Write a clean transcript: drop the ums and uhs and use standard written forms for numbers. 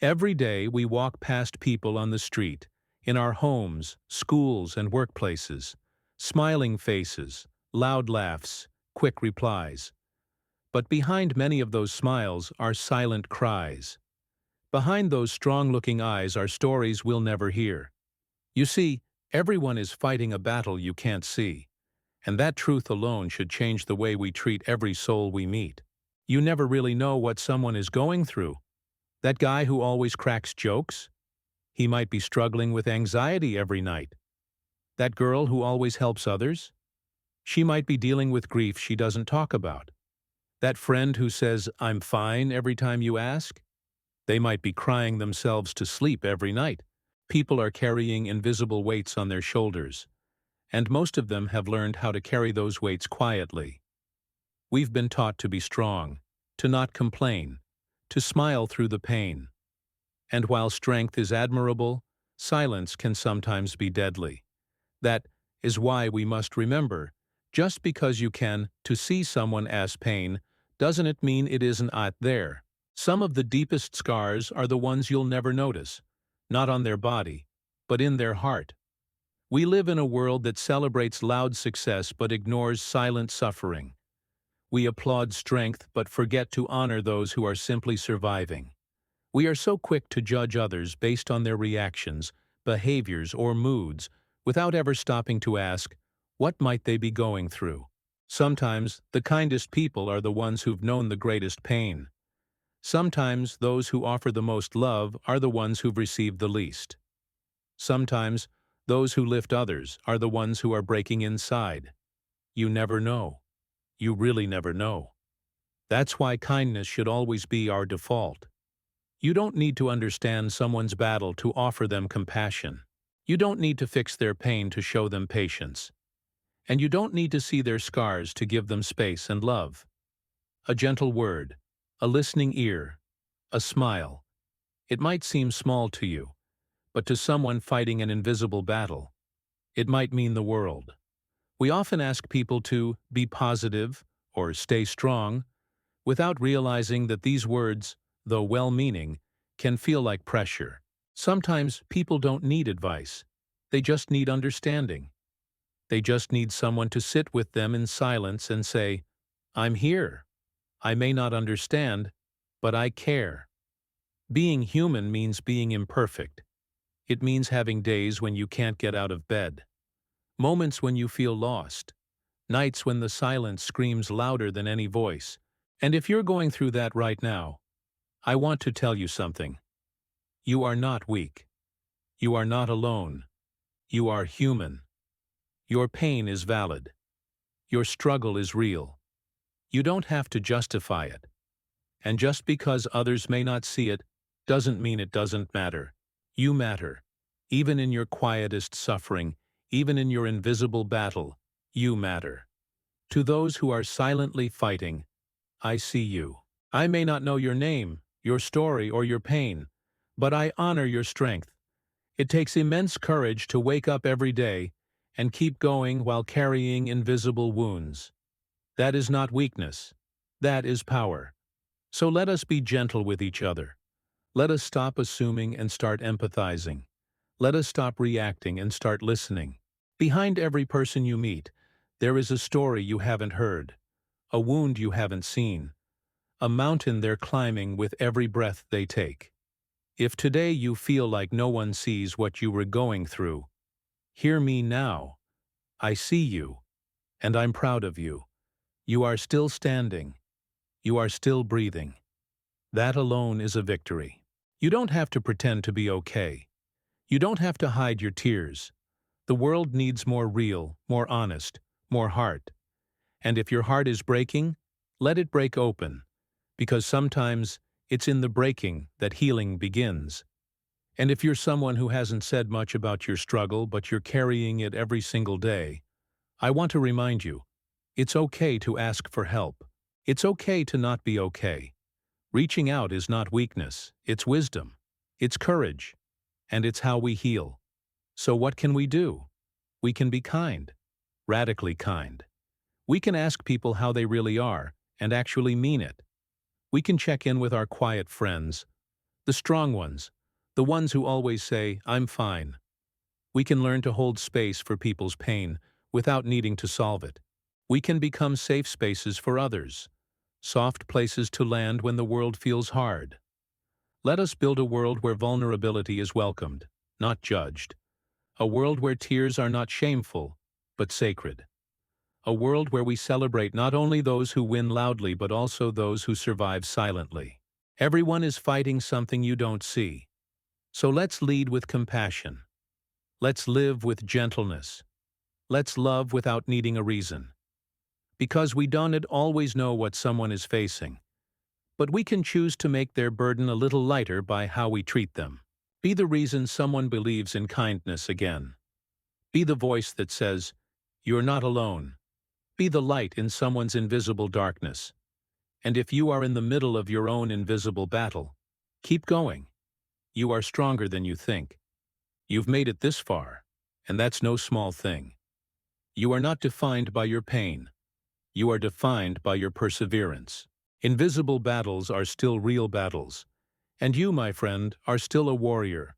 Every day we walk past people on the street, in our homes, schools, and workplaces. Smiling faces, loud laughs, quick replies. But behind many of those smiles are silent cries. Behind those strong-looking eyes are stories we'll never hear. You see, everyone is fighting a battle you can't see, and that truth alone should change the way we treat every soul we meet. You never really know what someone is going through. That guy who always cracks jokes? He might be struggling with anxiety every night. That girl who always helps others? She might be dealing with grief she doesn't talk about. That friend who says, "I'm fine," every time you ask? They might be crying themselves to sleep every night. People are carrying invisible weights on their shoulders, and most of them have learned how to carry those weights quietly. We've been taught to be strong, to not complain, to smile through the pain. And while strength is admirable, silence can sometimes be deadly. That is why we must remember, just because you can to see someone as pain, doesn't it mean it isn't out there. Some of the deepest scars are the ones you'll never notice, not on their body, but in their heart. We live in a world that celebrates loud success but ignores silent suffering. We applaud strength but forget to honor those who are simply surviving. We are so quick to judge others based on their reactions, behaviors, or moods, without ever stopping to ask, what might they be going through? Sometimes, the kindest people are the ones who've known the greatest pain. Sometimes, those who offer the most love are the ones who've received the least. Sometimes, those who lift others are the ones who are breaking inside. You never know. You really never know. That's why kindness should always be our default. You don't need to understand someone's battle to offer them compassion. You don't need to fix their pain to show them patience. And you don't need to see their scars to give them space and love. A gentle word, a listening ear, a smile. It might seem small to you, but to someone fighting an invisible battle, it might mean the world. We often ask people to be positive or stay strong, without realizing that these words, though well-meaning, can feel like pressure. Sometimes people don't need advice. They just need understanding. They just need someone to sit with them in silence and say, "I'm here. I may not understand, but I care." Being human means being imperfect. It means having days when you can't get out of bed, moments when you feel lost, nights when the silence screams louder than any voice. And if you're going through that right now, I want to tell you something. You are not weak. You are not alone. You are human. Your pain is valid. Your struggle is real. You don't have to justify it. And just because others may not see it, doesn't mean it doesn't matter. You matter. Even in your quietest suffering, even in your invisible battle, you matter. To those who are silently fighting, I see you. I may not know your name, your story, or your pain, but I honor your strength. It takes immense courage to wake up every day and keep going while carrying invisible wounds. That is not weakness. That is power. So let us be gentle with each other. Let us stop assuming and start empathizing. Let us stop reacting and start listening. Behind every person you meet, there is a story you haven't heard, a wound you haven't seen, a mountain they're climbing with every breath they take. If today you feel like no one sees what you were going through, hear me now. I see you, and I'm proud of you. You are still standing. You are still breathing. That alone is a victory. You don't have to pretend to be okay. You don't have to hide your tears. The world needs more real, more honest, more heart. And if your heart is breaking, let it break open, because sometimes it's in the breaking that healing begins. And if you're someone who hasn't said much about your struggle but you're carrying it every single day, I want to remind you, it's okay to ask for help. It's okay to not be okay. Reaching out is not weakness, it's wisdom. It's courage. And it's how we heal. So what can we do? We can be kind, radically kind. We can ask people how they really are and actually mean it. We can check in with our quiet friends, The strong ones, the ones who always say, "I'm fine." We can learn to hold space for people's pain without needing to solve it. We can become safe spaces for others, soft places to land when the world feels hard. Let us build a world where vulnerability is welcomed, not judged. A world where tears are not shameful, but sacred. A world where we celebrate not only those who win loudly but also those who survive silently. Everyone is fighting something you don't see. So let's lead with compassion. Let's live with gentleness. Let's love without needing a reason. Because we don't always know what someone is facing, but we can choose to make their burden a little lighter by how we treat them. Be the reason someone believes in kindness again. Be the voice that says, "You're not alone." Be the light in someone's invisible darkness. And if you are in the middle of your own invisible battle, keep going. You are stronger than you think. You've made it this far, and that's no small thing. You are not defined by your pain. You are defined by your perseverance. Invisible battles are still real battles. And you, my friend, are still a warrior,